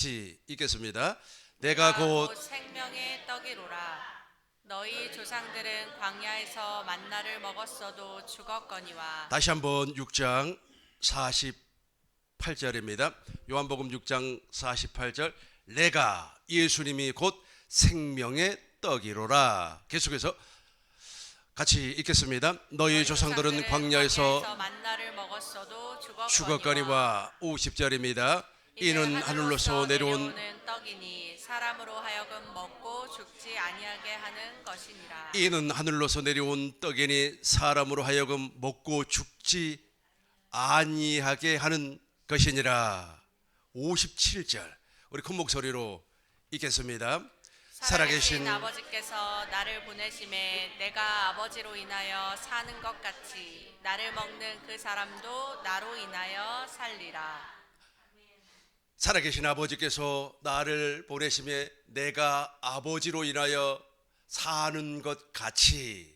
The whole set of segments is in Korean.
같이 읽겠습니다. 내가 곧 생명의 떡이로라. 너희 조상들은 광야에서 만나를 먹었어도 죽었거니와. 다시 한번 6장 48절입니다. 요한복음 6장 48절. 내가 예수님이 곧 생명의 떡이로라. 계속해서 같이 읽겠습니다. 너희 조상들은 광야에서 만나를 먹었어도 죽었거니와. 50절입니다. 이는 하늘로서 내려온 떡이니 사람으로 하여금 먹고 죽지 아니하게 하는 것이니라. 이는 하늘로서 내려온 떡이니 사람으로 하여금 먹고 죽지 아니하게 하는 것이니라. 57절 우리 큰 목소리로 읽겠습니다. 살아계신 아버지께서 나를 보내심에 내가 아버지로 인하여 사는 것 같이 나를 먹는 그 사람도 나로 인하여 살리라. 살아계신 아버지께서 나를 보내심에 내가 아버지로 인하여 사는 것 같이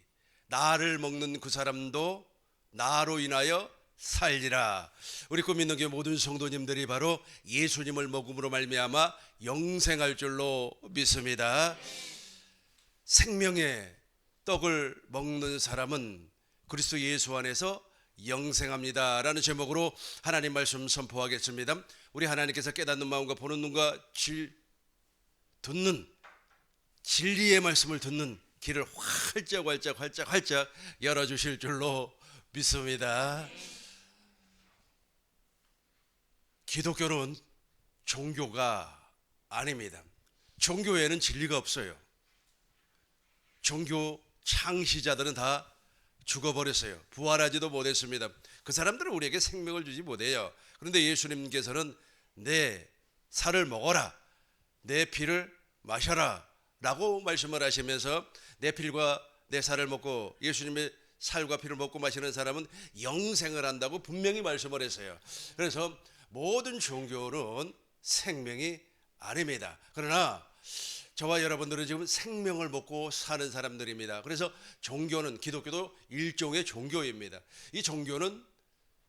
나를 먹는 그 사람도 나로 인하여 살리라. 우리 꿈 있는 교회 모든 성도님들이 바로 예수님을 먹음으로 말미암아 영생할 줄로 믿습니다. 생명의 떡을 먹는 사람은 그리스도 예수 안에서 영생합니다 라는 제목으로 하나님 말씀 선포하겠습니다. 우리 하나님께서 깨닫는 마음과 보는 눈과 듣는 진리의 말씀을 듣는 길을 활짝 열어주실 줄로 믿습니다. 기독교는 종교가 아닙니다. 종교에는 진리가 없어요. 종교 창시자들은 다 죽어버렸어요. 부활하지도 못했습니다. 그 사람들은 우리에게 생명을 주지 못해요. 그런데 예수님께서는 내 살을 먹어라, 내 피를 마셔라 라고 말씀을 하시면서 내 피와 내 살을 먹고 예수님의 살과 피를 먹고 마시는 사람은 영생을 한다고 분명히 말씀을 했어요. 그래서 모든 종교는 생명이 아닙니다. 그러나 저와 여러분들은 지금 생명을 먹고 사는 사람들입니다. 그래서 종교는, 기독교도 일종의 종교입니다. 이 종교는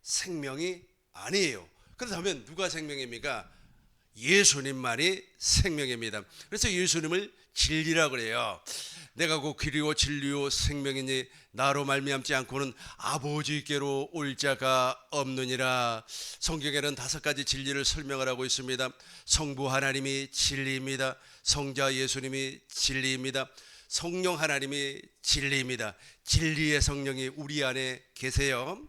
생명이 아니에요. 그렇다면 누가 생명입니까? 예수님만이 생명입니다. 그래서 예수님을 진리라고 그래요. 내가 곧 길이요 진리요 생명이니 나로 말미암지 않고는 아버지께로 올 자가 없느니라. 성경에는 5가지 진리를 설명을 하고 있습니다. 성부 하나님이 진리입니다. 성자 예수님이 진리입니다. 성령 하나님이 진리입니다. 진리의 성령이 우리 안에 계세요.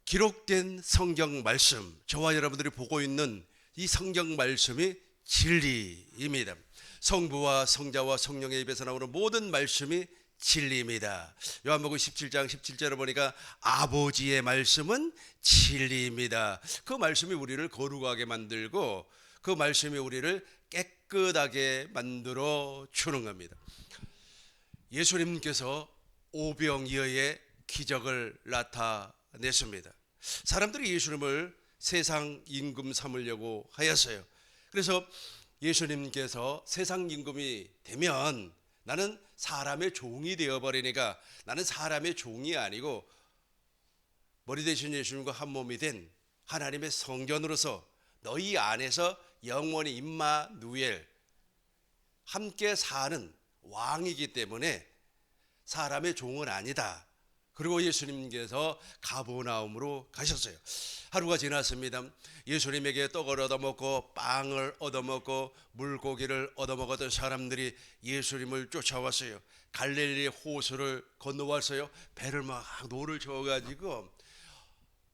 기록된 성경 말씀, 저와 여러분들이 보고 있는 이 성경 말씀이 진리입니다. 성부와 성자와 성령의 입에서 나오는 모든 말씀이 진리입니다. 요한복음 17장 17절을 보니까 아버지의 말씀은 진리입니다. 그 말씀이 우리를 거룩하게 만들고 그 말씀이 우리를 깨끗하게 만들어 주는 겁니다. 예수님께서 오병이어의 기적을 나타냈습니다. 사람들이 예수님을 세상 임금 삼으려고 하였어요. 그래서 예수님께서 세상 임금이 되면 나는 사람의 종이 되어버리니까 나는 사람의 종이 아니고 머리 대신 예수님과 한 몸이 된 하나님의 성전으로서 너희 안에서 영원히 임마누엘 함께 사는 왕이기 때문에 사람의 종은 아니다. 그리고 예수님께서 가버나움으로 가셨어요. 하루가 지났습니다. 예수님에게 떡을 얻어먹고 빵을 얻어먹고 물고기를 얻어먹었던 사람들이 예수님을 쫓아왔어요. 갈릴리 호수를 건너왔어요. 배를 막 노를 저어가지고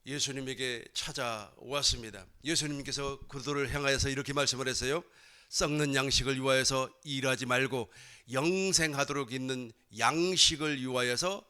예수님에게 찾아왔습니다. 예수님께서 그들을 향하여서 이렇게 말씀을 했어요. 썩는 양식을 위하여서 일하지 말고 영생하도록 있는 양식을 위하여서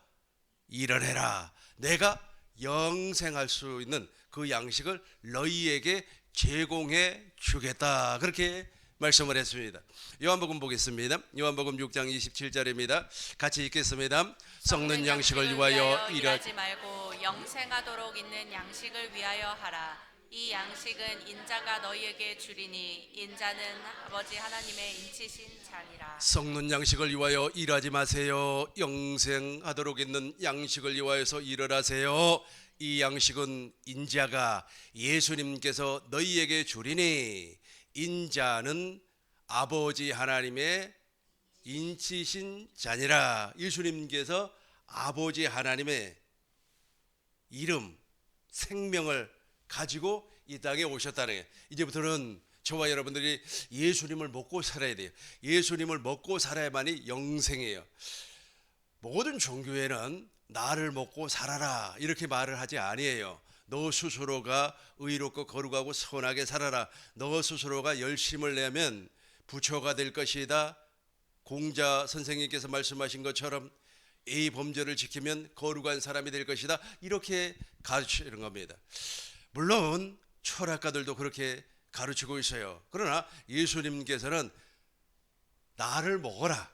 일을 해라. 내가 영생할 수 있는 그 양식을 너희에게 제공해 주겠다. 그렇게 말씀을 했습니다. 요한복음 보겠습니다. 요한복음 6장 27절입니다. 같이 읽겠습니다. 썩는 양식을 위하여 일하지 말고 영생하도록 있는 양식을 위하여 하라. 이 양식은 인자가 너희에게 주리니 인자는 아버지 하나님의 인치신 자니라. 썩는 양식을 위하여 일하지 마세요. 영생하도록 있는 양식을 위하여서 일을 하세요. 이 양식은 인자가 예수님께서 너희에게 주리니 인자는 아버지 하나님의 인치신 자니라. 예수님께서 아버지 하나님의 이름, 생명을 가지고 이 땅에 오셨다는 거예요. 이제부터는 저와 여러분들이 예수님을 먹고 살아야 돼요. 예수님을 먹고 살아야만이 영생이에요. 모든 종교에는 나를 먹고 살아라 이렇게 말을 하지 아니에요. 너 스스로가 의롭고 거룩하고 선하게 살아라. 너 스스로가 열심을 내면 부처가 될 것이다. 공자 선생님께서 말씀하신 것처럼 이 범죄를 지키면 거룩한 사람이 될 것이다. 이렇게 가르치는 겁니다. 물론 철학가들도 그렇게 가르치고 있어요. 그러나 예수님께서는 나를 먹어라,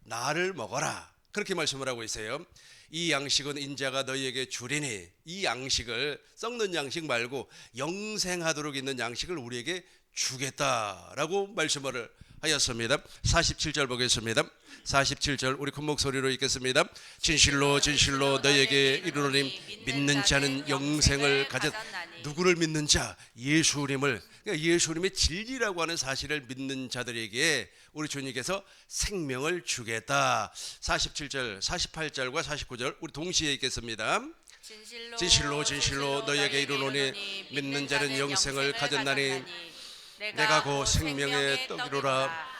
나를 먹어라 그렇게 말씀을 하고 있어요. 이 양식은 인자가 너희에게 주리니, 이 양식을 썩는 양식 말고 영생하도록 있는 양식을 우리에게 주겠다라고 말씀을 하였습니다. 47절 보겠습니다. 47절 우리 큰 목소리로 읽겠습니다. 진실로 진실로 너희에게 이르노니 믿는 자는 영생을 가졌. 누구를 믿는 자? 예수님을. 그러니까 예수님의 진리라고 하는 사실을 믿는 자들에게 우리 주님께서 생명을 주겠다. 47절 48절과 49절 우리 동시에 읽겠습니다. 진실로 진실로 너희에게 이르노니 믿는 자는 영생을 가졌나니 내가 곧 생명의 떡이로라.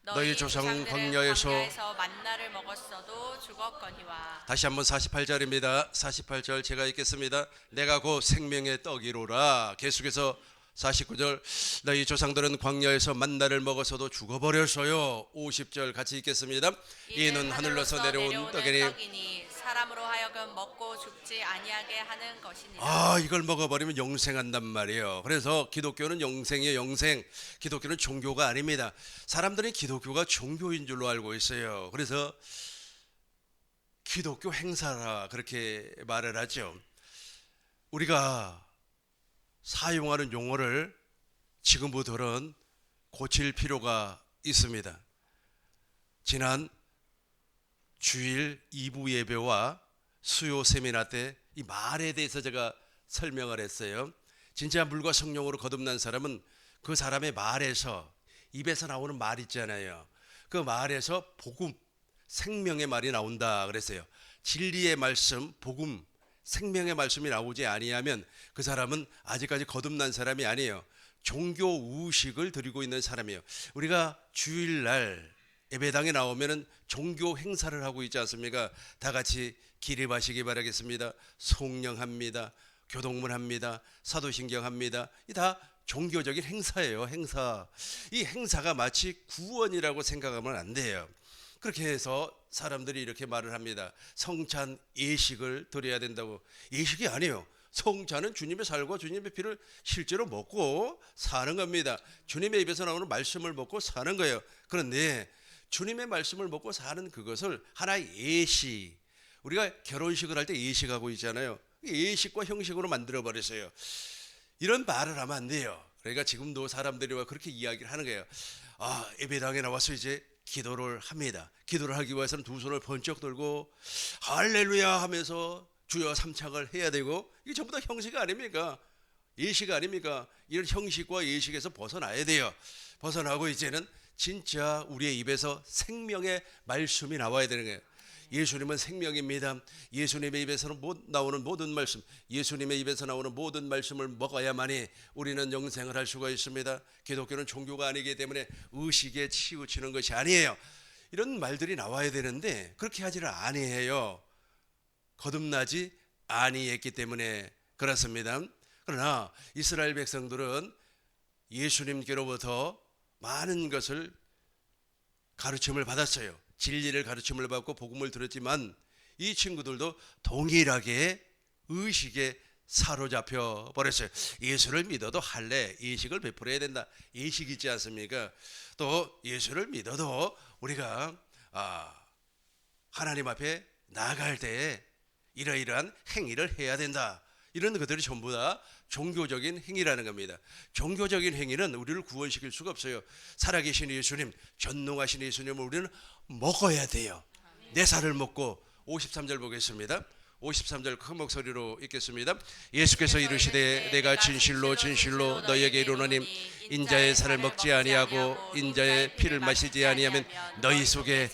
너희 조상 광야에서 만나를 먹었어도 죽었거니와. 다시 한번 48절입니다. 48절 제가 읽겠습니다. 내가 곧 생명의 떡이로라. 계속해서 49절 너희 조상들은 광야에서 만나를 먹어서도 죽어버렸어요. 50절 같이 읽겠습니다. 이는 하늘로서 내려온 떡이니 사람으로 하여금 먹고 죽지 아니하게 하는 것이니라. 이걸 먹어버리면 영생한단 말이에요. 그래서 기독교는 영생이에요. 영생. 기독교는 종교가 아닙니다. 사람들이 기독교가 종교인 줄로 알고 있어요. 그래서 기독교 행사라 그렇게 말을 하죠. 우리가 사용하는 용어를 지금부터는 고칠 필요가 있습니다. 지난 주일 2부 예배와 수요 세미나 때 이 말에 대해서 제가 설명을 했어요. 진짜 물과 성령으로 거듭난 사람은 그 사람의 말에서, 입에서 나오는 말 있잖아요. 그 말에서 복음, 생명의 말이 나온다 그랬어요. 진리의 말씀, 복음, 생명의 말씀이 나오지 아니하면 그 사람은 아직까지 거듭난 사람이 아니에요. 종교 의식을 드리고 있는 사람이에요. 우리가 주일날 예배당에 나오면은 종교 행사를 하고 있지 않습니까? 다 같이 기립하시기 바라겠습니다. 송령합니다. 교동문합니다. 사도신경합니다. 이 다 종교적인 행사예요. 행사. 이 행사가 마치 구원이라고 생각하면 안 돼요. 그렇게 해서 사람들이 이렇게 말을 합니다. 성찬 예식을 드려야 된다고. 예식이 아니에요. 성찬은 주님의 살과 주님의 피를 실제로 먹고 사는 겁니다. 주님의 입에서 나오는 말씀을 먹고 사는 거예요. 그런데 주님의 말씀을 먹고 사는 그것을 하나의 예식, 우리가 결혼식을 할 때 예식하고 있잖아요. 예식과 형식으로 만들어버렸어요. 이런 말을 하면 안 돼요. 그러니까 지금도 사람들이 와 그렇게 이야기를 하는 거예요. 예배당에 나와서 이제 기도를 합니다. 기도를 하기 위해서는 두 손을 번쩍 들고 할렐루야 하면서 주여 삼창을 해야 되고, 이게 전부 다 형식 아닙니까? 예식 아닙니까? 이런 형식과 예식에서 벗어나야 돼요. 벗어나고 이제는 진짜 우리의 입에서 생명의 말씀이 나와야 되는 거예요. 예수님은 생명입니다. 예수님의 입에서 나오는 모든 말씀, 예수님의 입에서 나오는 모든 말씀을 먹어야만이 우리는 영생을 할 수가 있습니다. 기독교는 종교가 아니기 때문에 의식에 치우치는 것이 아니에요. 이런 말들이 나와야 되는데 그렇게 하지를 아니해요. 거듭나지 아니했기 때문에 그렇습니다. 그러나 이스라엘 백성들은 예수님께로부터 많은 것을 가르침을 받았어요. 진리를 가르침을 받고 복음을 들었지만 이 친구들도 동일하게 의식에 사로잡혀 버렸어요. 예수를 믿어도 할례, 예식을 베풀어야 된다. 예식 있지 않습니까? 또 예수를 믿어도 우리가 하나님 앞에 나아갈 때 이러이러한 행위를 해야 된다. 이런 것들이 전부 다 종교적인 행위라는 겁니다. 종교적인 행위는 우리를 구원시킬 수가 없어요. 살아계신 예수님, 전능하신 예수님을 우리는 먹어야 돼요. 내 살을 먹고 53절 보겠습니다. 53절 큰 목소리로 읽겠습니다. 예수께서 이르시되 내가 진실로 진실로 너희에게 이르노니 인자의 살을 먹지 아니하고 인자의 피를 마시지 아니하면 너희 속에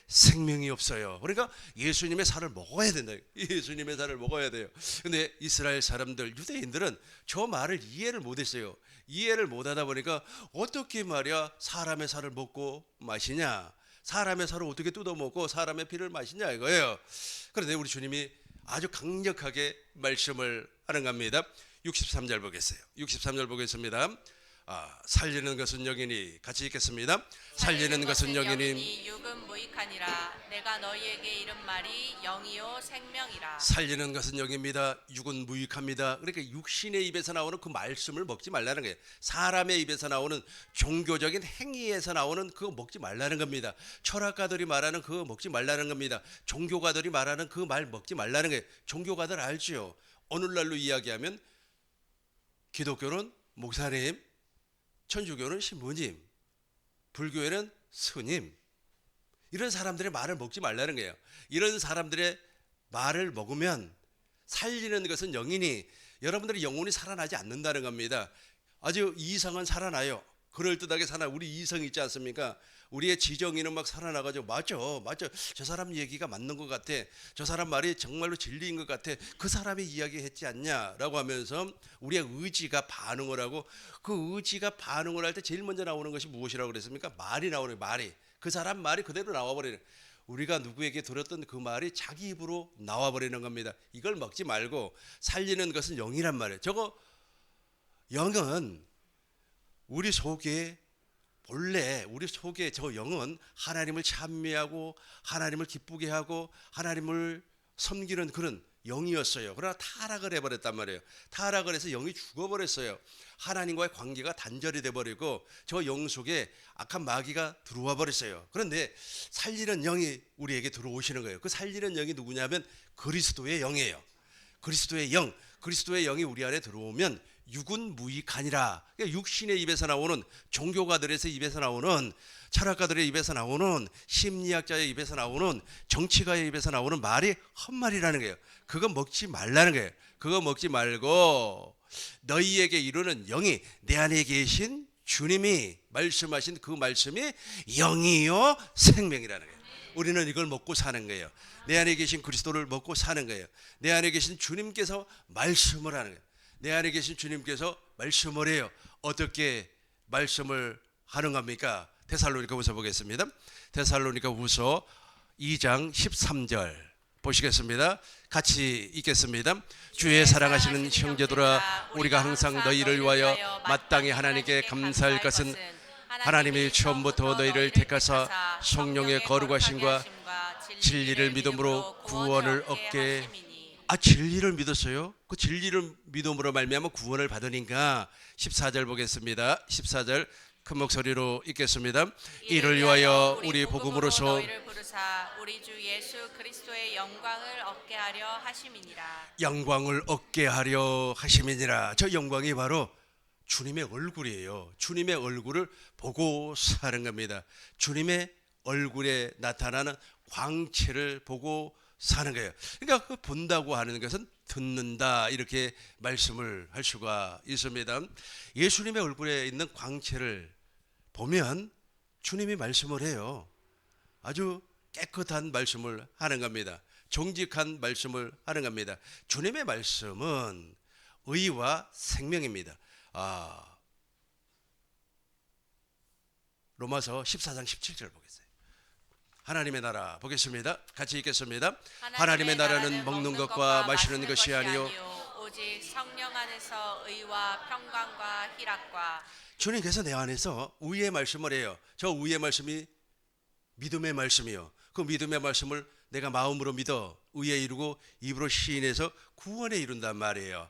생명이 없어요. 그러니까 예수님의 살을 먹어야 된다. 예수님의 살을 먹어야 돼요. 근데 이스라엘 사람들, 유대인들은 저 말을 이해를 못했어요. 이해를 못하다 보니까 어떻게 말이야 사람의 살을 먹고 마시냐, 사람의 살을 어떻게 뜯어먹고 사람의 피를 마시냐 이거예요. 그런데 우리 주님이 아주 강력하게 말씀을 하는 겁니다. 63절 보겠어요. 63절 보겠습니다. 살리는 것은 영이니, 같이 읽겠습니다. 살리는 것은 영이니 육은 무익하니라. 내가 너희에게 이른 말이 영이요 생명이라. 살리는 것은 영입니다. 육은 무익합니다. 그러니까 육신의 입에서 나오는 그 말씀을 먹지 말라는 거예요. 사람의 입에서 나오는 종교적인 행위에서 나오는 그거 먹지 말라는 겁니다. 철학가들이 말하는 그거 먹지 말라는 겁니다. 종교가들이 말하는 그 말 먹지 말라는 거예요. 종교가들 알지요. 오늘날로 이야기하면 기독교는 목사님, 천주교는 신부님, 불교에는 스님, 이런 사람들의 말을 먹지 말라는 거예요. 이런 사람들의 말을 먹으면 살리는 것은 영이니 여러분들의 영혼이 살아나지 않는다는 겁니다. 아주 이성은 살아나요. 그럴듯하게 살아나. 우리 이성 있지 않습니까? 우리의 지정이는 막 살아나가지고 맞아 저 사람 얘기가 맞는 것 같아, 저 사람 말이 정말로 진리인 것 같아, 그 사람이 이야기했지 않냐라고 하면서 우리의 의지가 반응을 하고, 그 의지가 반응을 할 때 제일 먼저 나오는 것이 무엇이라고 그랬습니까? 말이 나오는, 말이, 그 사람 말이 그대로 나와버리는, 우리가 누구에게 들었던 그 말이 자기 입으로 나와버리는 겁니다. 이걸 먹지 말고 살리는 것은 영이란 말이에요. 저거 영은 우리 속에, 본래 우리 속에 저 영은 하나님을 찬미하고 하나님을 기쁘게 하고 하나님을 섬기는 그런 영이었어요. 그러나 타락을 해버렸단 말이에요. 타락을 해서 영이 죽어버렸어요. 하나님과의 관계가 단절이 돼버리고 저 영 속에 악한 마귀가 들어와 버렸어요. 그런데 살리는 영이 우리에게 들어오시는 거예요. 그 살리는 영이 누구냐면 그리스도의 영이에요. 그리스도의 영, 그리스도의 영이 우리 안에 들어오면 육은 무익하니라. 그러니까 육신의 입에서 나오는, 종교가들의 입에서 나오는, 철학가들의 입에서 나오는, 심리학자의 입에서 나오는, 정치가의 입에서 나오는 말이 헛말이라는 거예요. 그거 먹지 말라는 거예요. 그거 먹지 말고 너희에게 이르는 영이, 내 안에 계신 주님이 말씀하신 그 말씀이 영이요 생명이라는 거예요. 우리는 이걸 먹고 사는 거예요. 내 안에 계신 그리스도를 먹고 사는 거예요. 내 안에 계신 주님께서 말씀을 하는 거예요. 내 안에 계신 주님께서 말씀을 해요. 어떻게 말씀을 하는 겁니까? 데살로니가후서 보겠습니다. 데살로니가후서 2장 13절 보시겠습니다. 같이 읽겠습니다. 주의 사랑하시는 형제들아, 우리가 항상 너희를 위하여 마땅히 하나님께 감사할 것은 하나님이 처음부터 너희를 택하사 성령의 거룩하심과 진리를 믿음으로 구원을 얻게. 진리를 믿었어요. 그 진리를 믿음으로 말미암아 구원을 받으니까 14절 보겠습니다. 14절 큰 목소리로 읽겠습니다. 이를 위하여 우리 복음으로서 너희를 부르사 우리 주 예수 그리스도의 영광을 얻게 하려 하심이니라. 영광을 얻게 하려 하심이니라. 저 영광이 바로 주님의 얼굴이에요. 주님의 얼굴을 보고 사는 겁니다. 주님의 얼굴에 나타나는 광채를 보고 사는 거예요. 그러니까 그 본다고 하는 것은 듣는다, 이렇게 말씀을 할 수가 있습니다. 예수님의 얼굴에 있는 광채를 보면 주님이 말씀을 해요. 아주 깨끗한 말씀을 하는 겁니다. 정직한 말씀을 하는 겁니다. 주님의 말씀은 의와 생명입니다. 로마서 14장 17절 보겠어요. 하나님의 나라 보겠습니다. 같이 읽겠습니다. 하나님의 나라는 먹는 것과 마시는 것이 아니요 오직 성령 안에서 의와 평강과 희락과. 주님께서 내 안에서 의의 말씀을 해요. 저 의의 말씀이 믿음의 말씀이요. 그 믿음의 말씀을 내가 마음으로 믿어 의에 이루고 입으로 시인해서 구원에 이룬단 말이에요.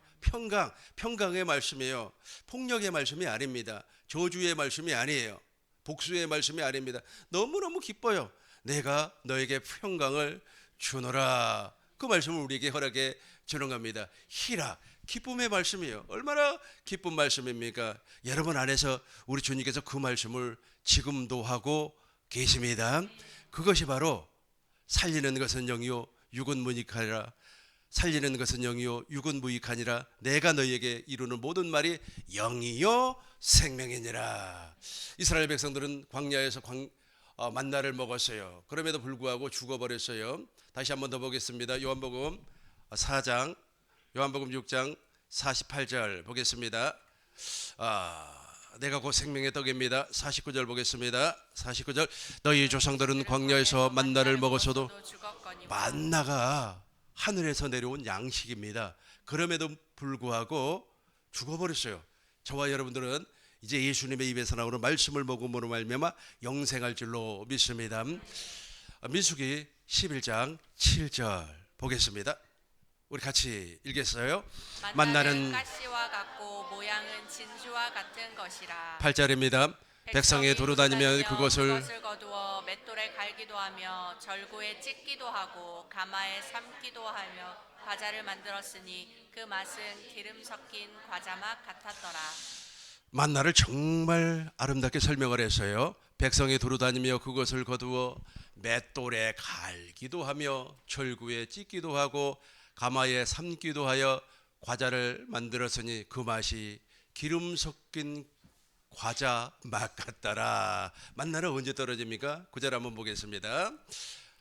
평강의 말씀이에요. 폭력의 말씀이 아닙니다. 저주의 말씀이 아니에요. 복수의 말씀이 아닙니다. 너무너무 기뻐요. 내가 너에게 평강을 주노라. 그 말씀을 우리에게 허락해 주는 겁니다. 희락, 기쁨의 말씀이에요. 얼마나 기쁜 말씀입니까? 여러분 안에서 우리 주님께서 그 말씀을 지금도 하고 계십니다. 그것이 바로 살리는 것은 영이요 육은 무익하니라. 살리는 것은 영이요 육은 무익하니라. 내가 너희에게 이루는 모든 말이 영이요 생명이니라. 이스라엘 백성들은 광야에서 만나를 먹었어요. 그럼에도 불구하고 죽어버렸어요. 다시 한번 더 보겠습니다. 요한복음 4장, 요한복음 6장 48절 보겠습니다. 내가 곧 생명의 떡입니다. 49절 보겠습니다. 49절 너희 조상들은 광야에서 만나를 먹었어도 만나가 하늘에서 내려온 양식입니다. 그럼에도 불구하고 죽어버렸어요. 저와 여러분들은 이제 예수님의 입에서 나오는 말씀을 먹음으로 말미암아 영생할 줄로 믿습니다. 민수기 11장 7절 보겠습니다. 우리 같이 읽겠어요. 만나는 가시와 같고 모양은 진주와 같은 것이라. 8절입니다. 백성이 두루다니며 그것을 거두어 맷돌에 갈기도 하며 절구에 찢기도 하고 가마에 삶기도 하며 과자를 만들었으니 그 맛은 기름 섞인 과자맛 같았더라. 만나를 정말 아름답게 설명을 했어요. 백성이 두루다니며 그것을 거두어 맷돌에 갈기도 하며 절구에 찢기도 하고 가마에 삶기도 하여 과자를 만들었으니 그 맛이 기름 섞인 과자 맛 같더라. 만나는 언제 떨어집니까? 9절 한번 보겠습니다.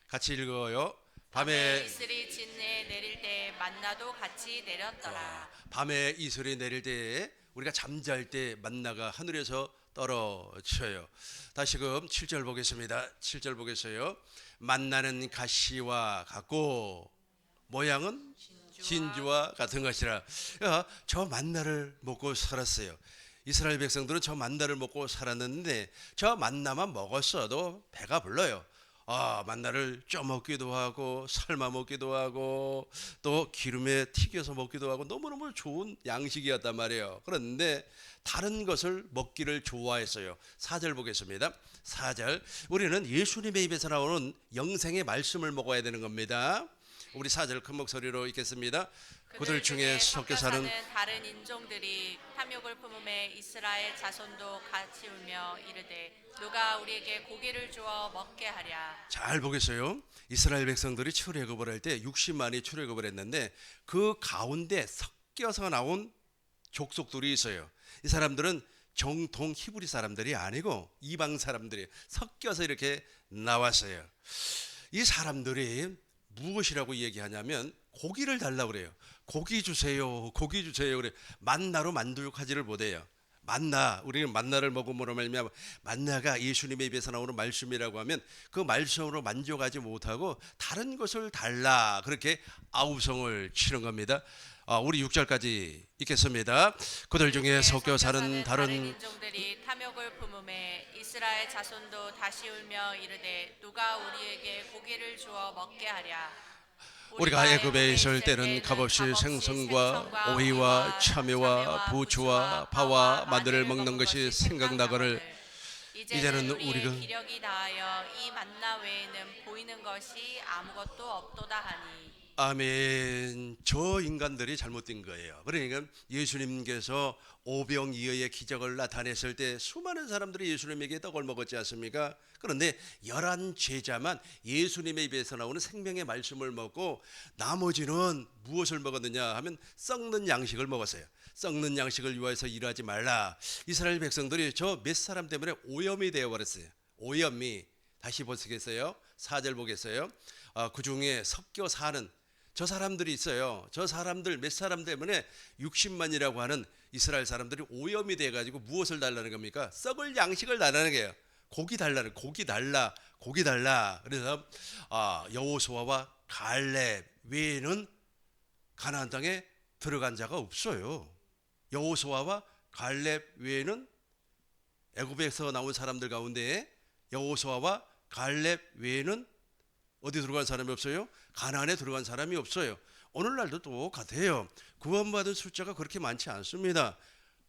같이 읽어요. 밤에 이슬이 진내에 내릴 때 만나도 같이 내렸더라. 밤에 이슬이 내릴 때 우리가 잠잘 때 만나가 하늘에서 떨어져요. 다시금 7절 보겠습니다. 7절 보겠어요. 만나는 가시와 같고 모양은 진주와 같은 것이라. 저 만나를 먹고 살았어요. 이스라엘 백성들은 저 만나를 먹고 살았는데 저 만나만 먹었어도 배가 불러요. 만나를 쪄먹기도 하고 삶아 먹기도 하고 또 기름에 튀겨서 먹기도 하고 너무너무 좋은 양식이었단 말이에요. 그런데 다른 것을 먹기를 좋아했어요. 4절 보겠습니다. 4절 우리는 예수님의 입에서 나오는 영생의 말씀을 먹어야 되는 겁니다. 우리 4절 큰 목소리로 읽겠습니다. 그들 중에 섞여 사는 다른 인종들이 탐욕을 품음에 이스라엘 자손도 같이 울며 이르되 누가 우리에게 고기를 주어 먹게 하랴. 잘 보겠어요. 이스라엘 백성들이 출애굽을 할 때 60만이 출애굽을 했는데 그 가운데 섞여서 나온 족속들이 있어요. 이 사람들은 정통 히브리 사람들이 아니고 이방 사람들이 섞여서 이렇게 나왔어요. 이 사람들이 무엇이라고 얘기하냐면 고기를 달라고 그래요. 고기 주세요. 고기 주세요. 그래. 만나로 만족하지를 못해요. 만나, 우리는 만나를 먹음으로 말미암아 만나가 예수님의 입에서 나오는 말씀이라고 하면 그 말씀으로 만족하지 못하고 다른 것을 달라 그렇게 아우성을 치는 겁니다. 우리 6절까지 읽겠습니다. 그들 중에 섞여 사는 다른 인종들이 탐욕을 품음에 이스라엘 자손도 다시 울며 이르되 누가 우리에게 고기를 주어 먹게 하랴. 우리가 애굽에 있을 때는 값없이 생선과 오이와 참외와 부추와 파와 마늘을 먹는 것이 생각나거늘 이제는 우리가 기력이 다하여 이 만나 외에는 보이는 것이 아무것도 없도다 하니. 아멘. 저 인간들이 잘못된 거예요. 그러니까 예수님께서 오병이어의 기적을 나타냈을 때 수많은 사람들이 예수님에게 떡을 먹었지 않습니까? 그런데 11 제자만 예수님의 입에서 나오는 생명의 말씀을 먹고 나머지는 무엇을 먹었느냐 하면 썩는 양식을 먹었어요. 썩는 양식을 위하여서 일하지 말라. 이스라엘 백성들이 저 몇 사람 때문에 오염이 되어버렸어요. 오염이. 다시 보시겠어요? 4절 보겠어요? 그 중에 섞여 사는 저 사람들이 있어요. 저 사람들 몇 사람 때문에 60만이라고 하는 이스라엘 사람들이 오염이 돼가지고 무엇을 달라는 겁니까? 썩을 양식을 달라는 거예요. 고기 달라는, 고기 달라, 고기 달라. 그래서 여호수아와 갈렙 외에는 가나안 땅에 들어간 자가 없어요. 여호수아와 갈렙 외에는 애굽에서 나온 사람들 가운데 여호수아와 갈렙 외에는 어디 들어간 사람이 없어요? 가나안에 들어간 사람이 없어요. 오늘날도 똑같아요. 구원받은 숫자가 그렇게 많지 않습니다.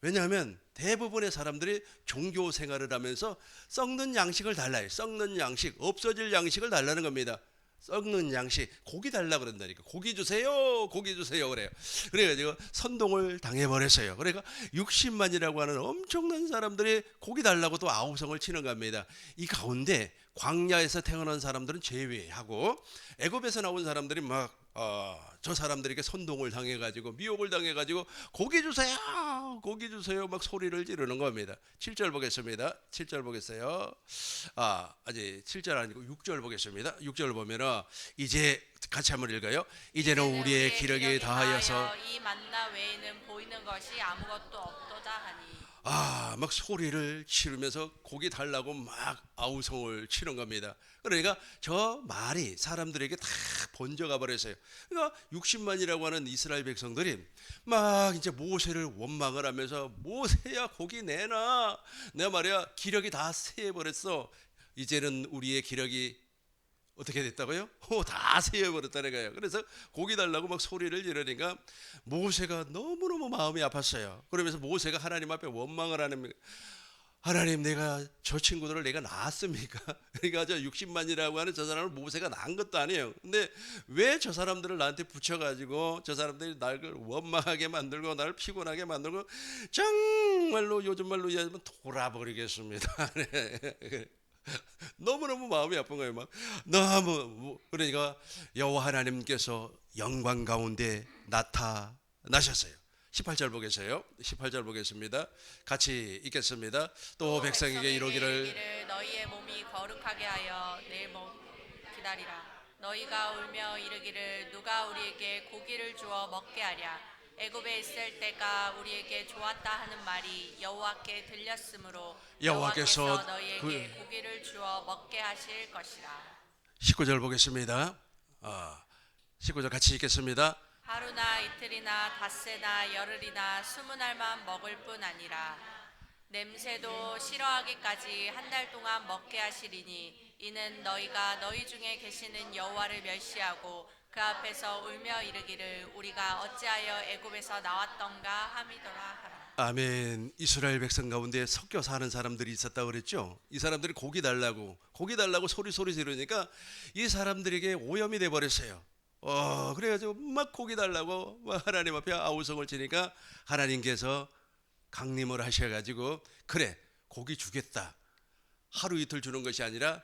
왜냐하면 대부분의 사람들이 종교 생활을 하면서 썩는 양식을 달라요. 썩는 양식, 없어질 양식을 달라는 겁니다. 썩는 양식 고기 달라 그런다니까. 고기 주세요, 고기 주세요 그래요. 그래가지고 선동을 당해버렸어요. 그러니까 60만이라고 하는 엄청난 사람들이 고기 달라고 또 아우성을 치는 겁니다. 이 가운데 광야에서 태어난 사람들은 제외하고 애굽에서 나온 사람들이 막 저 사람들에게 선동을 당해가지고 미혹을 당해가지고 고기 주세요, 고기 주세요 막 소리를 지르는 겁니다. 7절 보겠습니다. 7절 보겠어요. 아직 7절 아니고 6절 보겠습니다. 6절 보면은 이제 같이 한번 읽어요. 이제는 우리의 기력이 다하여서 이 만나 외에는 보이는 것이 아무것도 없도다 하니. 막 소리를 치르면서 고기 달라고 막 아우성을 치는 겁니다. 그러니까 저 말이 사람들에게 다 번져가 버렸어요. 그러니까 60만이라고 하는 이스라엘 백성들이 막 이제 모세를 원망을 하면서 모세야 고기 내놔. 내가 말이야 기력이 다 세어버렸어. 이제는 우리의 기력이 어떻게 됐다고요? 다 세어버렸다는 거예요. 그래서 고기 달라고 막 소리를 지르니까 모세가 너무너무 마음이 아팠어요. 그러면서 모세가 하나님 앞에 원망을 하는 거예요. 하나님, 내가 저 친구들을 내가 낳았습니까? 그러니까 저 60만이라고 하는 저 사람을 모세가 낳은 것도 아니에요. 근데 왜 저 사람들을 나한테 붙여가지고 저 사람들이 나를 원망하게 만들고 나를 피곤하게 만들고 정말로 요즘 말로 이야기하면 돌아버리겠습니다. 너무너무 마음이 아픈 거예요. 막 너무 그러니까 여호와 하나님께서 영광 가운데 나타나셨어요. 18절 보겠어요. 18절 보겠습니다. 같이 읽겠습니다. 또 백성에게 이르기를 너희의 몸이 거룩하게 하여 내일 기다리라. 너희가 울며 이르기를 누가 우리에게 고기를 주어 먹게 하랴. 애굽에 있을 때가 우리에게 좋았다 하는 말이 여호와께 들렸으므로 여호와께서 너희에게 고기를 주어 먹게 하실 것이라. 19절 보겠습니다. 19절 같이 읽겠습니다. 하루나 이틀이나 닷새나 열흘이나 20날만 먹을 뿐 아니라 냄새도 싫어하기까지 한 달 동안 먹게 하시리니 이는 너희가 너희 중에 계시는 여호와를 멸시하고 그 앞에서 울며 이르기를 우리가 어찌하여 애굽에서 나왔던가 함이더라 하라. 아멘. 이스라엘 백성 가운데 섞여 사는 사람들이 있었다고 그랬죠. 이 사람들이 고기 달라고 소리 지르니까 이 사람들에게 오염이 돼 버렸어요. 그래가지고 막 고기 달라고 막 하나님 앞에 아우성을 치니까 하나님께서 강림을 하셔가지고 그래 고기 주겠다. 하루 이틀 주는 것이 아니라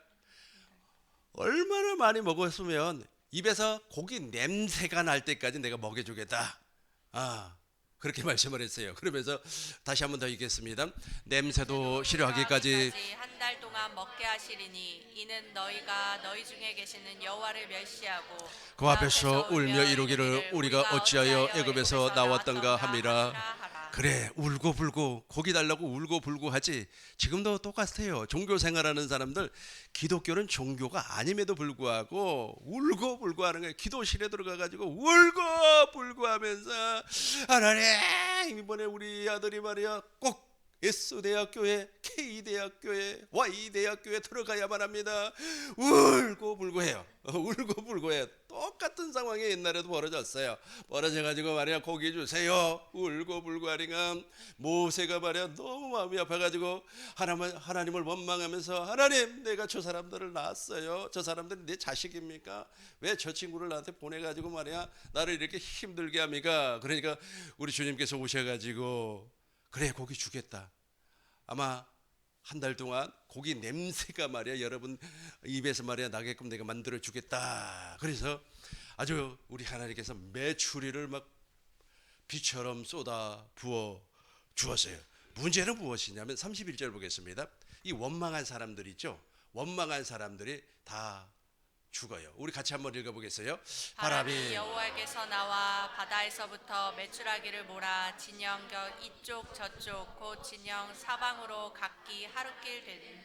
얼마나 많이 먹었으면 입에서 고기 냄새가 날 때까지 내가 먹여주겠다. 그렇게 말씀을 했어요. 그러면서 다시 한번 더 읽겠습니다. 냄새도 싫어하기까지 한 달 동안 먹게 하시리니 이는 너희가 너희 중에 계시는 여호와를 멸시하고 그 앞에서 울며 이루기를 우리가 어찌하여 애굽에서 나왔던가 함이라. 그래 울고불고 고기 달라고 울고불고 하지. 지금도 똑같아요. 종교 생활하는 사람들 기독교는 종교가 아님에도 불구하고 울고불고 하는 거예요. 기도실에 들어가가지고 울고불고 하면서 하나님 이번에 우리 아들이 말이야 꼭 S대학교에 K대학교에 Y대학교에 들어가야만 합니다. 울고불고 해요. 울고불고 해요. 똑같은 상황이 옛날에도 벌어졌어요. 벌어져가지고 말이야 고기 주세요. 울고불고 하니까 모세가 말이야 너무 마음이 아파가지고 하나님을 원망하면서 하나님 내가 저 사람들을 낳았어요. 저 사람들이 내 자식입니까? 왜 저 친구를 나한테 보내가지고 말이야 나를 이렇게 힘들게 합니까? 그러니까 우리 주님께서 오셔가지고 그래 고기 주겠다. 아마 한 달 동안 고기 냄새가 말이야 여러분 입에서 말이야 나게끔 내가 만들어 주겠다. 그래서 아주 우리 하나님께서 메추리를 막 비처럼 쏟아 부어 주었어요. 문제는 무엇이냐면 31절 보겠습니다. 이 원망한 사람들 있죠. 원망한 사람들이 다 죽어요. 우리 같이 한번 읽어보겠어요. 바람이 여호와께서 나와 바다에서부터 메추라기를 몰아 진영 곁 이쪽 저쪽 곧 진영 사방으로 각기 하루길 되는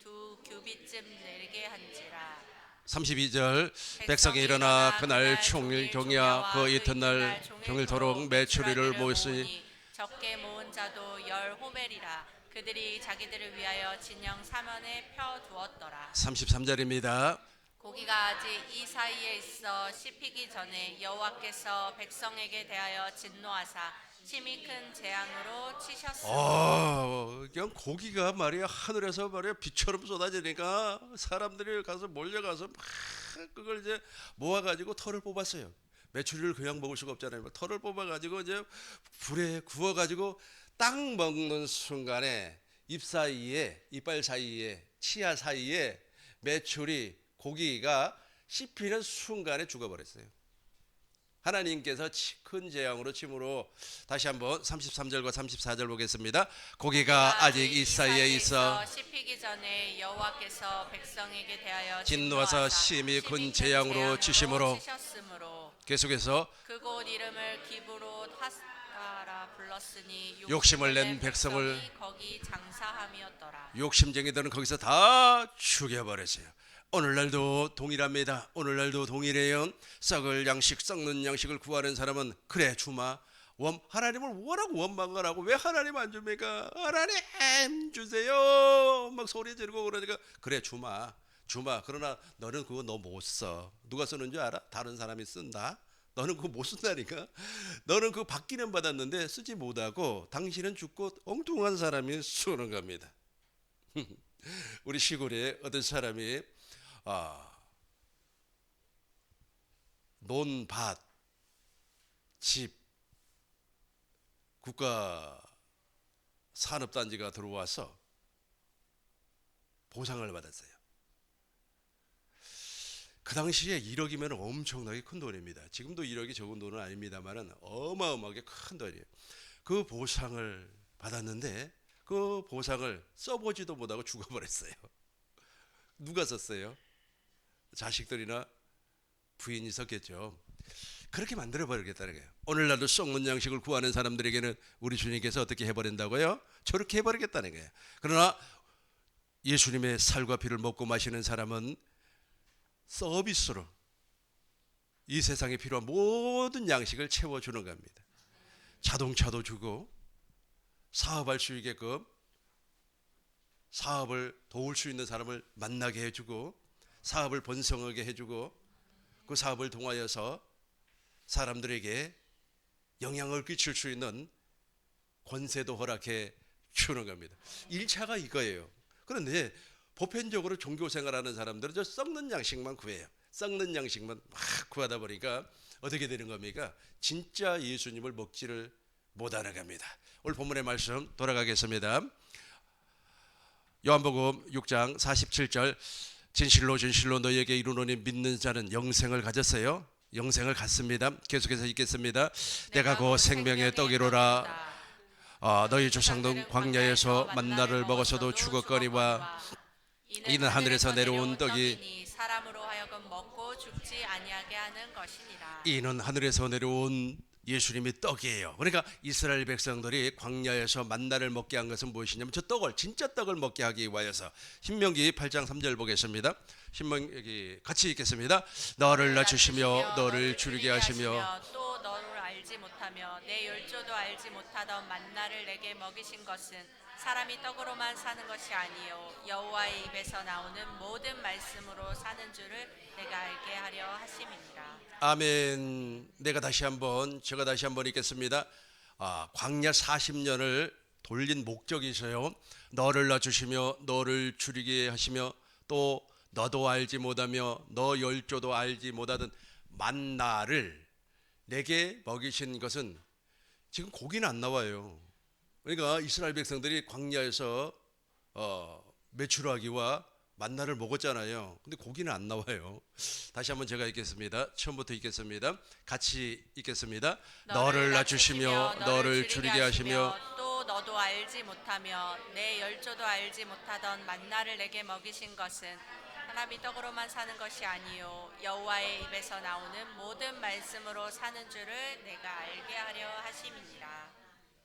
두 규빗쯤 내리게 한지라. 32절 백성이 일어나 그날 총일 경야 그 이튿날 종일토록 메추리를 모았으니 적게 모은 자도 10 호멜이라. 그들이 자기들을 위하여 진영 사면에 펴 두었더라. 33절입니다. 고기가 아직 이 사이에 있어 씹히기 전에 여호와께서 백성에게 대하여 진노하사 심히 큰 재앙으로 치셨으므로 그냥 고기가 말이야 하늘에서 말이야 비처럼 쏟아지니까 사람들이 가서 몰려가서 막 그걸 이제 모아가지고 털을 뽑았어요. 메추리를 그냥 먹을 수가 없잖아요. 털을 뽑아가지고 이제 불에 구워가지고 딱 먹는 순간에 입 사이에 이빨 사이에 치아 사이에 메추리 고기가 씹히는 순간에 죽어버렸어요. 하나님께서 큰 재앙으로 침으로 다시 한번 33절과 34절 보겠습니다. 고기가 아직 이 사이에 있어 씹히기 전에 여호와께서 백성에게 대하여 진노하사 심히 큰 재앙으로 치심으로 치셨으므로 계속해서 그곳 이름을 기브로 타스가라 불렀으니 욕심을 낸 백성을 거기 장사함이었더라. 욕심쟁이들은 거기서 다 죽여버렸어요. 오늘날도 동일합니다. 오늘날도 동일해요. 썩을 양식, 썩는 양식을 구하는 사람은 그래 주마. 하나님을 워낙 원망을 하고 왜 하나님 안 줍니까? 하나님 주세요. 막 소리 지르고 그러니까 그래 주마. 그러나 너는 그거 너 못 써. 누가 쓰는 줄 알아? 다른 사람이 쓴다. 너는 그거 못 쓴다니까. 너는 그거 받기는 받았는데 쓰지 못하고 당신은 죽고 엉뚱한 사람이 쓰는 겁니다. 우리 시골에 어떤 사람이 논밭, 집, 국가 산업단지가 들어와서 보상을 받았어요. 그 당시에 1억이면 엄청나게 큰 돈입니다. 지금도 1억이 적은 돈은 아닙니다만 어마어마하게 큰 돈이에요. 그 보상을 받았는데 그 보상을 써보지도 못하고 죽어버렸어요. 누가 썼어요? 자식들이나 부인이 썼겠죠. 그렇게 만들어버리겠다는 거예요. 오늘날도 썩는 양식을 구하는 사람들에게는 우리 주님께서 어떻게 해버린다고요? 저렇게 해버리겠다는 거예요. 그러나 예수님의 살과 피를 먹고 마시는 사람은 서비스로 이 세상에 필요한 모든 양식을 채워주는 겁니다. 자동차도 주고 사업할 수 있게끔 사업을 도울 수 있는 사람을 만나게 해주고 사업을 번성하게 해주고 그 사업을 통하여서 사람들에게 영향을 끼칠 수 있는 권세도 허락해 주는 겁니다. 1차가 이거예요. 그런데 보편적으로 종교생활하는 사람들은 저 썩는 양식만 구해요. 썩는 양식만 막 구하다 보니까 어떻게 되는 겁니까? 진짜 예수님을 먹지를 못하는 겁니다. 오늘 본문의 말씀 돌아가겠습니다. 요한복음 6장 47절 진실로 진실로 너희에게 이르노니 믿는 자는 영생을 가졌어요. 영생을 갖습니다. 계속해서 읽겠습니다. 내가 그 생명의 떡이로라. 너희 조상들 광야에서 만나를 먹어서도 죽었거니와 이는 하늘에서 내려온 떡이 사람으로 하여금 먹고 죽지 아니하게 하는 것이니라. 이는 하늘에서 내려온 예수님이 떡이에요. 그러니까 이스라엘 백성들이 광야에서 만나를 먹게 한 것은 무엇이냐면 저 떡을 진짜 떡을 먹게 하기 위하여서 신명기 8장 3절 보겠습니다. 신명기 같이 읽겠습니다. 너를 낮추시며 너를 줄이게 하시며 또 너를 알지 못하며 내 열조도 알지 못하던 만나를 내게 먹이신 것은 사람이 떡으로만 사는 것이 아니요 여호와의 입에서 나오는 모든 말씀으로 사는 줄을 내가 알게 하려 하심이니라. 아멘. 제가 다시 한번 읽겠습니다. 광야 40년을 돌린 목적이 있어요. 너를 낮추시며 너를 줄이게 하시며 또 너도 알지 못하며 너 열조도 알지 못하던 만나를 내게 먹이신 것은 지금 고기는 안 나와요. 그러니까 이스라엘 백성들이 광야에서 메추라기와 만나를 먹었잖아요. 근데 고기는 안 나와요. 다시 한번 제가 읽겠습니다. 처음부터 읽겠습니다. 같이 읽겠습니다. 너를 낮추시며 너를 줄이게 하시며 또 너도 알지 못하며 내 열조도 알지 못하던 만나를 내게 먹이신 것은 사람이 떡으로만 사는 것이 아니요 여호와의 입에서 나오는 모든 말씀으로 사는 줄을 내가 알게 하려 하심이니라.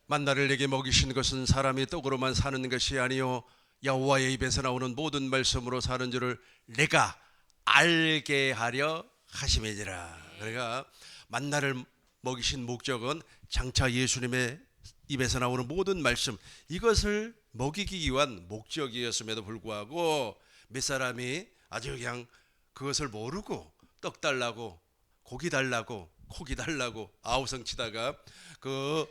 만나를 내게 먹이신 것은 사람이 떡으로만 사는 것이 아니요 여호와의 입에서 나오는 모든 말씀으로 사는 줄을 내가 알게 하려 하심이니라. 그러니까 만나를 먹이신 목적은 장차 예수님의 입에서 나오는 모든 말씀 이것을 먹이기 위한 목적이었음에도 불구하고 몇 사람이 아주 그냥 그것을 모르고 떡 달라고 고기 달라고 고기 달라고 아우성 치다가 그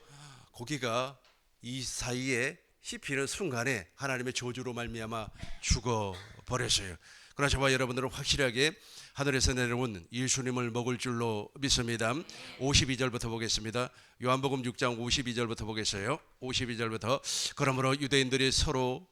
고기가 이 사이에 씹히는 순간에 하나님의 저주로 말미암아 죽어버렸어요. 그러나 저와 여러분들은 확실하게 하늘에서 내려온 예수님을 먹을 줄로 믿습니다. 52절부터 보겠습니다. 요한복음 6장 52절부터 보겠어요. 52절부터 그러므로 유대인들이 서로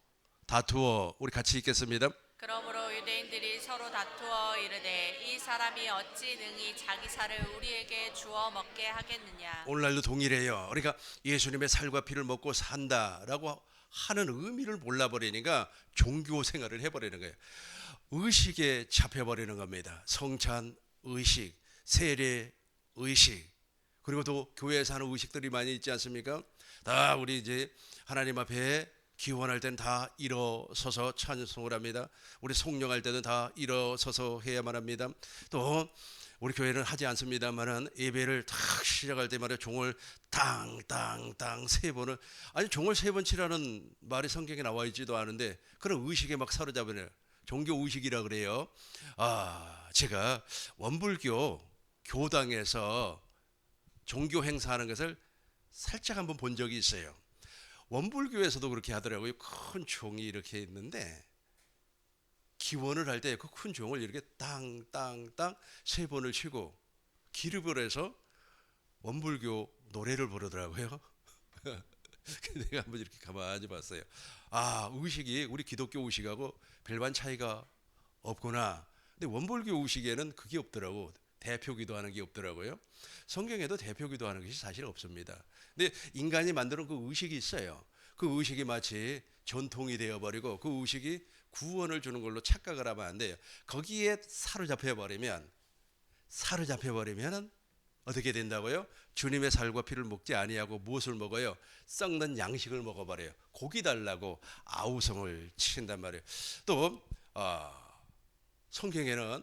다투어, 우리 같이 읽겠습니다. 그러므로 유대인들이 서로 다투어 이르되 이 사람이 어찌 능히 자기 살을 우리에게 주어 먹게 하겠느냐. 오늘날도 동일해요. 그러니까 예수님의 살과 피를 먹고 산다라고 하는 의미를 몰라버리니까 종교 생활을 해버리는 거예요. 의식에 잡혀버리는 겁니다. 성찬 의식, 세례 의식, 그리고 또 교회에서 하는 의식들이 많이 있지 않습니까? 다 우리 이제 하나님 앞에 기원할 때는 다 일어서서 찬송을 합니다. 우리 송령할 때는 다 일어서서 해야만 합니다. 또 우리 교회는 하지 않습니다만은 예배를 탁 시작할 때마다 종을 땅땅땅 세 번을, 아니 종을 세 번 치라는 말이 성경에 나와 있지도 않은데 그런 의식에 막 사로잡으네요. 종교 의식이라 그래요. 제가 원불교 교당에서 종교 행사하는 것을 살짝 한번 본 적이 있어요. 원불교에서도 그렇게 하더라고요. 큰 종이 이렇게 있는데 기원을 할 때 그 큰 종을 이렇게 땅땅땅 세 번을 치고 기립을 해서 원불교 노래를 부르더라고요. 내가 한번 이렇게 가만히 봤어요. 의식이 우리 기독교 의식하고 별반 차이가 없구나. 근데 원불교 의식에는 그게 없더라고. 대표 기도하는 게 없더라고요. 성경에도 대표 기도하는 것이 사실 없습니다. 근데 인간이 만드는 그 의식이 있어요. 그 의식이 마치 전통이 되어버리고 그 의식이 구원을 주는 걸로 착각을 하면 안 돼요. 거기에 사로잡혀 버리면 어떻게 된다고요? 주님의 살과 피를 먹지 아니하고 무엇을 먹어요? 썩는 양식을 먹어버려요. 고기 달라고 아우성을 친단 말이에요. 또 성경에는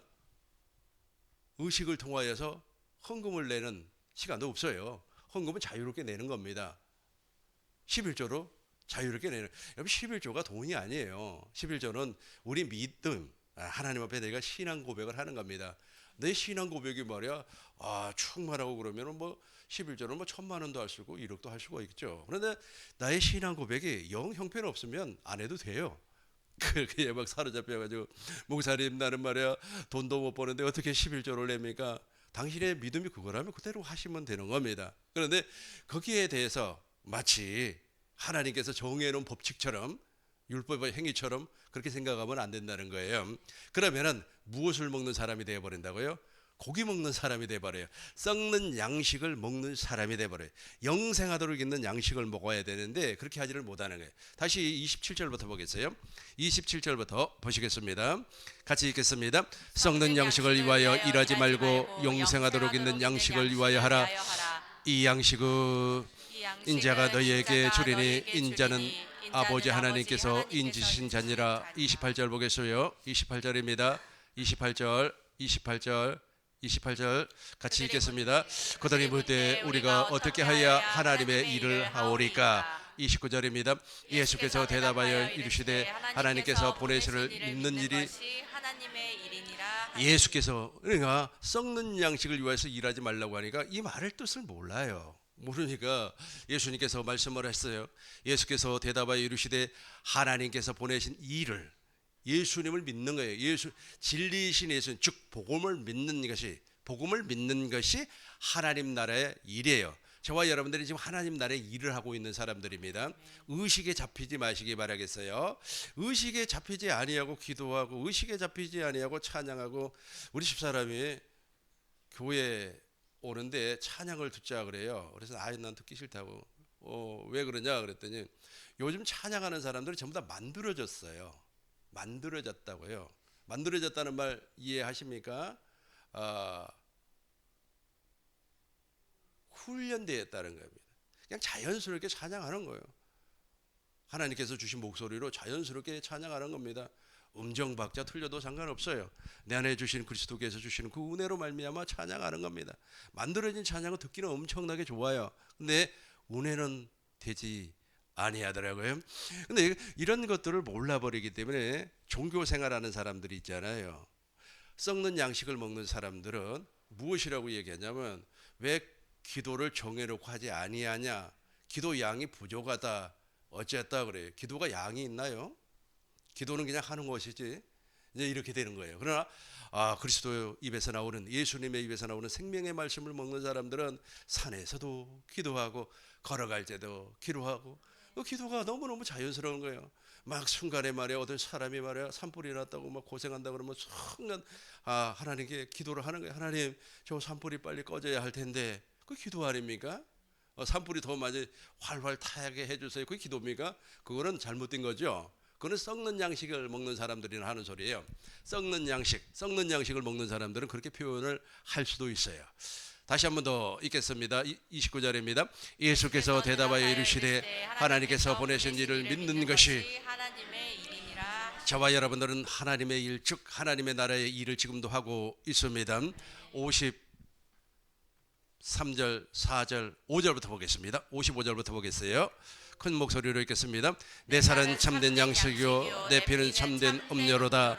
의식을 통하여서 헌금을 내는 시간도 없어요. 헌금은 자유롭게 내는 겁니다. 11조로 자유롭게 내는. 여러분 11조가 돈이 아니에요. 11조는 우리 믿음, 하나님 앞에 내가 신앙 고백을 하는 겁니다. 내 신앙 고백이 말이야, 충만하고 그러면은 11조는 1,000만 원도 할 수 있고 1억도 할 수가 있죠. 그런데 나의 신앙 고백이 영 형편 없으면 안 해도 돼요. 그게 막 사로잡혀가지고 목사님 나는 말이야 돈도 못 버는데 어떻게 11조를 냅니까? 당신의 믿음이 그거라면 그대로 하시면 되는 겁니다. 그런데 거기에 대해서 마치 하나님께서 정해놓은 법칙처럼 율법의 행위처럼 그렇게 생각하면 안 된다는 거예요. 그러면은 무엇을 먹는 사람이 되어버린다고요? 고기 먹는 사람이 되어버려요. 썩는 양식을 먹는 사람이 되어버려요. 영생하도록 있는 양식을 먹어야 되는데 그렇게 하지를 못하는 거예요. 다시 27절부터 보겠어요. 27절부터 보시겠습니다. 같이 읽겠습니다. 썩는 양식을 위하여 일하지 말고 영생하도록 있는 양식을 위하여 하라. 이 양식은 인자가 너희에게 주리니 인자는 아버지 하나님께서 인지신 자니라. 28절 보겠어요. 28절입니다. 28절 같이 읽겠습니다. 그들이 물 때 우리가 어떻게 하여야 하나님의 일을 하오리까. 29절입니다. 예수께서 대답하여 이르시되 하나님께서 보내시를 믿는 일이 예수께서 그러니까 썩는 양식을 위해서 일하지 말라고 하니까 이 말의 뜻을 몰라요. 모르니까 예수님께서 말씀을 했어요. 예수께서 대답하여 이르시되 하나님께서 보내신 일을, 예수님을 믿는 거예요. 진리이신 예수님, 즉 복음을 믿는 것이 하나님 나라의 일이에요. 저와 여러분들이 지금 하나님 나라의 일을 하고 있는 사람들입니다. 의식에 잡히지 마시기 바라겠어요. 의식에 잡히지 아니하고 기도하고 의식에 잡히지 아니하고 찬양하고, 우리 집사람이 교회 오는데 찬양을 듣자 그래요. 그래서 난 듣기 싫다고. 왜 그러냐 그랬더니 요즘 찬양하는 사람들이 전부 다 만들어졌어요. 만들어졌다고요. 만들어졌다는 말 이해하십니까? 훈련되었다는 겁니다. 그냥 자연스럽게 찬양하는 거예요. 하나님께서 주신 목소리로 자연스럽게 찬양하는 겁니다. 음정 박자 틀려도 상관없어요. 내 안에 주신 그리스도께서 주시는 그 은혜로 말미암아 찬양하는 겁니다. 만들어진 찬양은 듣기는 엄청나게 좋아요. 근데 은혜는 되지 아니하더라고요. 근데 이런 것들을 몰라버리기 때문에 종교 생활하는 사람들이 있잖아요. 썩는 양식을 먹는 사람들은 무엇이라고 얘기하냐면, 왜 기도를 정해놓고 하지 아니하냐, 기도 양이 부족하다, 어쨌다 그래요. 기도가 양이 있나요? 기도는 그냥 하는 것이지. 이제 이렇게 되는 거예요. 그러나 그리스도 입에서 나오는, 예수님의 입에서 나오는 생명의 말씀을 먹는 사람들은 산에서도 기도하고 걸어갈 때도 기도하고, 그 기도가 너무너무 자연스러운 거예요. 막 순간에 말이야, 어떤 사람이 말이야 산불이 났다고 막 고생한다 그러면 순간 하나님께 기도를 하는 거예요. 하나님, 저 산불이 빨리 꺼져야 할 텐데. 그 기도 아닙니까? 산불이 더 많이 활활 타게 해주세요. 그게 기도입니까? 그거는 잘못된 거죠. 그거는 썩는 양식을 먹는 사람들이나 하는 소리예요. 썩는 양식을 먹는 사람들은 그렇게 표현을 할 수도 있어요. 다시 한 번 더 읽겠습니다. 29절입니다. 예수께서 대답하여 이르시되 하나님께서 보내신 일을 믿는 것이 하나님의 일이니라. 저와 여러분들은 하나님의 일, 즉 하나님의 나라의 일을 지금도 하고 있습니다. 53절, 4절, 5절부터 보겠습니다. 55절부터 보겠어요. 큰 목소리로 읽겠습니다. 내 살은 참된 양식이요 내 피는 참된 음료로다.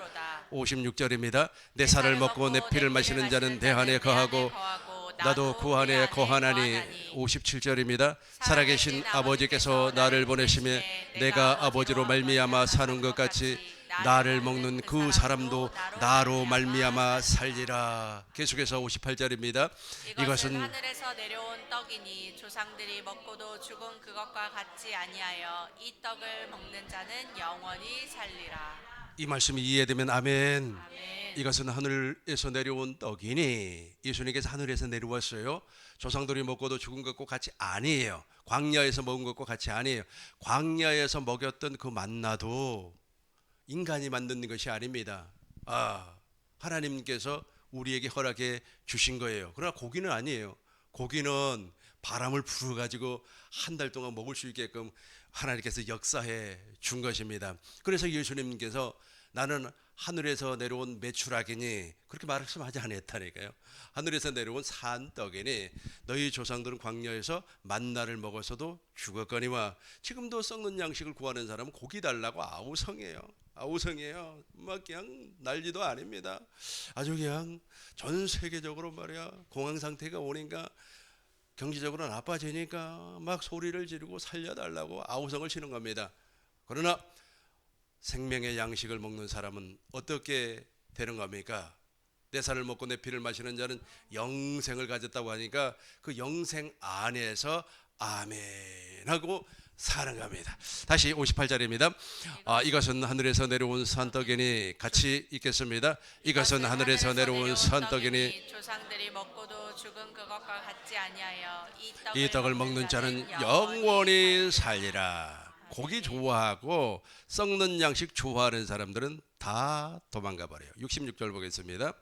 56절입니다. 내 살을 먹고 내 피를 마시는 자는 내 안에 거하고 나도 그 안에 거하나니. 57절입니다. 살아계신 아버지께서 나를 보내심에 내가 아버지로 말미암아 사는 것 같이 나를 먹는 그 사람도 나로 말미암아 살리라. 계속해서 58절입니다. 이것은 하늘에서 내려온 떡이니 조상들이 먹고도 죽은 그것과 같지 아니하여 이 떡을 먹는 자는 영원히 살리라. 이 말씀이 이해되면 아멘. 아멘. 이것은 하늘에서 내려온 떡이니, 예수님께서 하늘에서 내려왔어요. 조상들이 먹고도 죽은 것과 같이 아니에요. 광야에서 먹은 것과 같이 아니에요. 광야에서 먹였던 그 만나도 인간이 만든 것이 아닙니다. 하나님께서 우리에게 허락해 주신 거예요. 그러나 고기는 아니에요. 고기는 바람을 불어가지고 한 달 동안 먹을 수 있게끔 하나님께서 역사해 준 것입니다. 그래서 예수님께서 나는 하늘에서 내려온 메추라기니, 그렇게 말씀하지 않았다니까요. 하늘에서 내려온 산떡이니 너희 조상들은 광야에서 만나를 먹어서도 죽었거니와. 지금도 썩는 양식을 구하는 사람은 고기 달라고 아우성이에요. 막 그냥 난리도 아닙니다. 아주 그냥 전 세계적으로 말이야, 공황 상태가 오니까 경제적으로 나빠지니까 막 소리를 지르고 살려달라고 아우성을 치는 겁니다. 그러나 생명의 양식을 먹는 사람은 어떻게 되는 겁니까? 내 살을 먹고 내 피를 마시는 자는 영생을 가졌다고 하니까 그 영생 안에서 아멘 하고 사는 겁니다. 다시 58절입니다. 이것은 하늘에서 내려온 산떡이니, 같이 읽겠습니다. 이것은 하늘에서 내려온 산떡이니 조상들이 먹고도 죽은 그것과 같지 아니하여 이 떡을 먹는 자는 영원히 살리라. 고기 좋아하고 썩는 양식 좋아하는 사람들은 다 도망가 버려요. 66절 보겠습니다.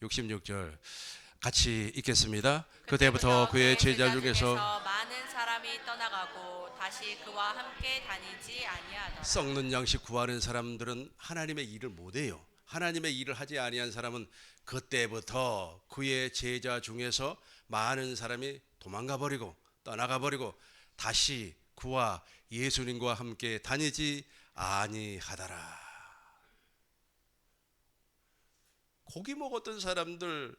66절 같이 읽겠습니다. 그때부터 그의 제자 중에서 많은 사람이 떠나가고 다시 그와 함께 다니지 아니하더라. 썩는 양식 구하는 사람들은 하나님의 일을 못해요. 하나님의 일을 하지 아니한 사람은 그때부터 그의 제자 중에서 많은 사람이 도망가 버리고 떠나가 버리고 다시 그와 예수님과 함께 다니지 아니하더라. 고기 먹었던 사람들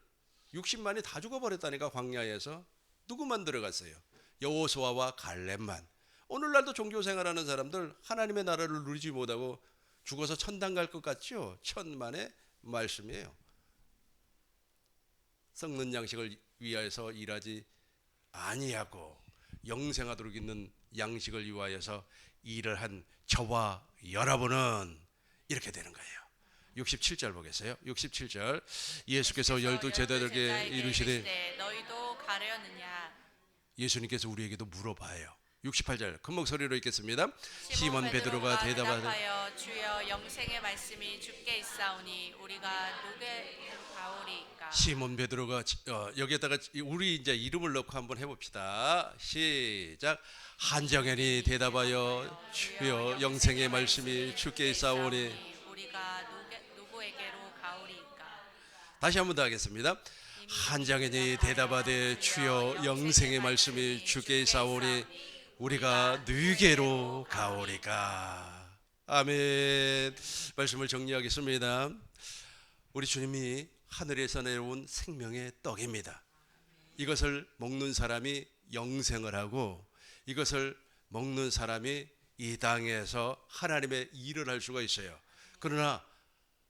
60만이 다 죽어버렸다니까. 광야에서 누구만 들어갔어요? 여호수아와 갈렙만. 오늘날도 종교생활하는 사람들 하나님의 나라를 누리지 못하고 죽어서 천당 갈 것 같죠? 천만의 말씀이에요. 썩는 양식을 위하여서 일하지 아니하고 영생하도록 있는 양식을 위하여서 일을 한 저와 여러분은 이렇게 되는 거예요. 67절 보겠어요. 67절 예수께서 열두 제자들에게 이르시되 너희도 가려느냐. 예수님께서 우리에게도 물어봐요. 68절 큰 목소리로 읽겠습니다. 시몬 베드로가 대답하여 주여 영생의 말씀이 주께 있사오니 우리가 누게 가오리이까. 시몬 베드로가 여기에다가 우리 이제 이름을 넣고 한번 해봅시다. 시작. 한정현이 대답하여 주여 영생의 말씀이 주께 있사오니 우리가 누구에게로 가오리이까. 다시 한번 더 하겠습니다. 한정현이 대답하되 주여 영생의 말씀이 주께 있사오니 우리가 누구에게로 가오리까. 아멘. 말씀을 정리하겠습니다. 우리 주님이 하늘에서 내려온 생명의 떡입니다. 이것을 먹는 사람이 영생을 하고 이것을 먹는 사람이 이 땅에서 하나님의 일을 할 수가 있어요. 그러나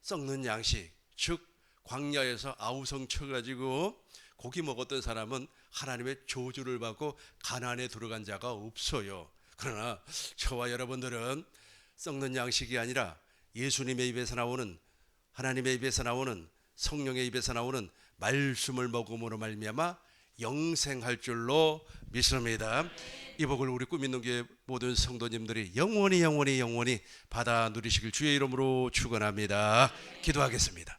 썩는 양식, 즉 광야에서 아우성 쳐가지고 고기 먹었던 사람은 하나님의 저주를 받고 가나안에 들어간 자가 없어요. 그러나 저와 여러분들은 썩는 양식이 아니라 예수님의 입에서 나오는, 하나님의 입에서 나오는, 성령의 입에서 나오는 말씀을 먹음으로 말미암아 영생할 줄로 믿습니다. 이 복을 우리 꿈있는 교회 모든 성도님들이 영원히 받아 누리시길 주의 이름으로 축원합니다. 기도하겠습니다.